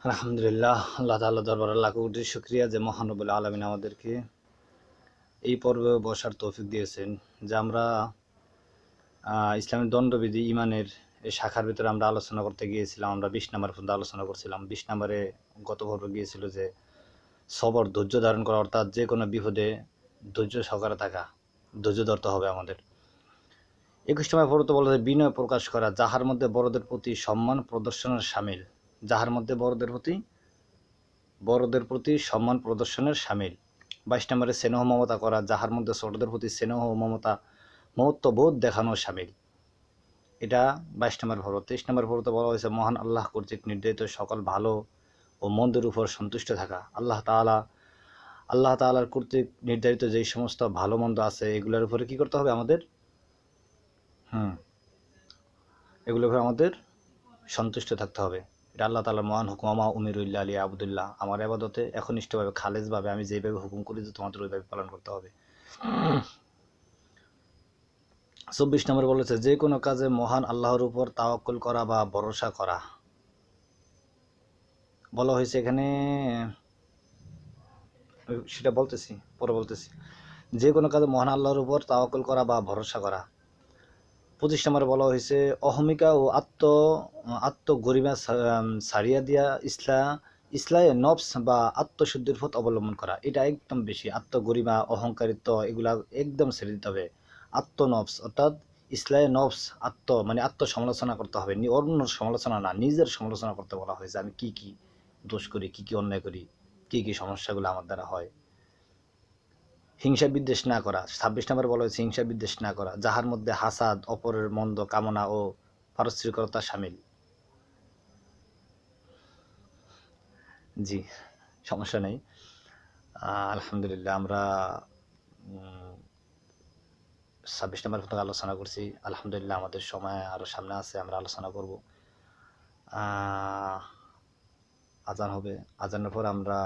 আলহামদুলিল্লাহ, আল্লাহ তাআলা দরবারে লাখ কোটি শুকরিয়া যে মহান রব্বুল আলামিন আমাদেরকে এই পর্বে বসার তৌফিক দিয়েছেন। যে আমরা ইসলামের দণ্ডবিধি ইমানের এই শাখার ভিতরে আমরা আলোচনা করতে গিয়েছিলাম। আমরা 20 নাম্বার পর্যন্ত আলোচনা করছিলাম। 20 নাম্বারে গত পর্বে গিয়েছিল যে সবর, ধৈর্য ধারণ করা, অর্থাৎ যে কোনো বিপদে ধৈর্য সহকারে থাকা, ধৈর্য ধরতে হবে আমাদের। 21 নম্বর পর্বে বলা যায় বিনয় প্রকাশ করা, যাহার মধ্যে বড়দের প্রতি সম্মান প্রদর্শনের শামিল। যাহার মধ্যে বড়দের প্রতি সম্মান প্রদর্শনের শামিল। 22 নম্বরে স্নেহ মমতা করা, যাহার মধ্যে ছোটদের প্রতি স্নেহ ও মমত্ববোধ দেখানো শামিল। এটা 22 নম্বর পর্ব। 23 নম্বর পর্বতে বলা হয়েছে মহান আল্লাহ কর্তৃক নির্ধারিত সকল ভালো ও মন্দের উপর সন্তুষ্ট থাকা। আল্লাহ তাআলার কর্তৃক নির্ধারিত যেই সমস্ত ভালো মন্দ আছে এগুলোর উপরে কি করতে হবে আমাদের? এগুলোর উপরে আমাদের সন্তুষ্ট থাকতে হবে। এটা আল্লাহ তাআলার মহান হুকুম। ওয়া মা উমিরু ইল্লা লিয়াবুদুল্লাহ, আমার ইবাদতে একনিষ্ঠভাবে খালেসভাবে আমি যেভাবে হুকুম করি যে তোমাদের ওইভাবে পালন করতে হবে। 24 নম্বরে বলেছে যে কোনো কাজে মহান আল্লাহর উপর তাওয়াক্কুল করা বা ভরসা করা। বলা হয়েছে এখানে, সেটা পরে বলতেছি। যে কোনো কাজে মহান আল্লাহর উপর তাওয়াক্কুল করা বা ভরসা করা। 25 নম্বরে বলা হয়েছে অহমিকা ও আত্মগরিমা ছাড়িয়া দিয়া ইসলায়ে নফস বা আত্মশুদ্ধির পথ অবলম্বন করা। এটা একদম বেশি। আত্মগরিমা, অহংকারিত্ব এগুলা একদম ছেড়ে দিতে হবে। আত্মনফস অর্থাৎ ইসলায়ে নফস, মানে আত্মসমালোচনা করতে হবে। অন্য সমালোচনা না, নিজের সমালোচনা করতে বলা হয়েছে। আমি কি কি দোষ করি, কি কি অন্যায় করি, কি কি সমস্যাগুলো আমার দ্বারা হয়। হিংসা বিদ্বেষ না করা। 26 নম্বর বলা হয়েছে হিংসা বিদ্বেষ না করা, যাহার মধ্যে হাসাদ, অপরের মন্দ কামনা ও পারস্পরিকতা শামিল। জি, সমস্যা নেই। আলহামদুলিল্লাহ, আমরা 26 নম্বর পর্যন্ত আলোচনা করছি। আলহামদুলিল্লাহ, আমাদের সময় আরও সামনে আছে, আমরা আলোচনা করব। আজান হবে, আজানের পর আমরা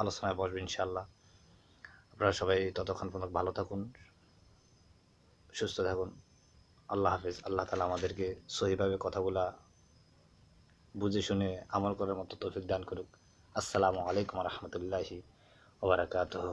আলোচনায় বসবো ইনশাআল্লাহ। আপনারা সবাই ততক্ষণ পর্যন্ত ভালো থাকুন, সুস্থ থাকুন। আল্লাহ হাফেজ। আল্লাহ তাআলা আমাদেরকে সহিভাবে কথাগুলা বুঝে শুনে আমল করার মতো তৌফিক দান করুক। আসসালামু আলাইকুম ওয়া রাহমাতুল্লাহি ওয়া বারাকাতুহু।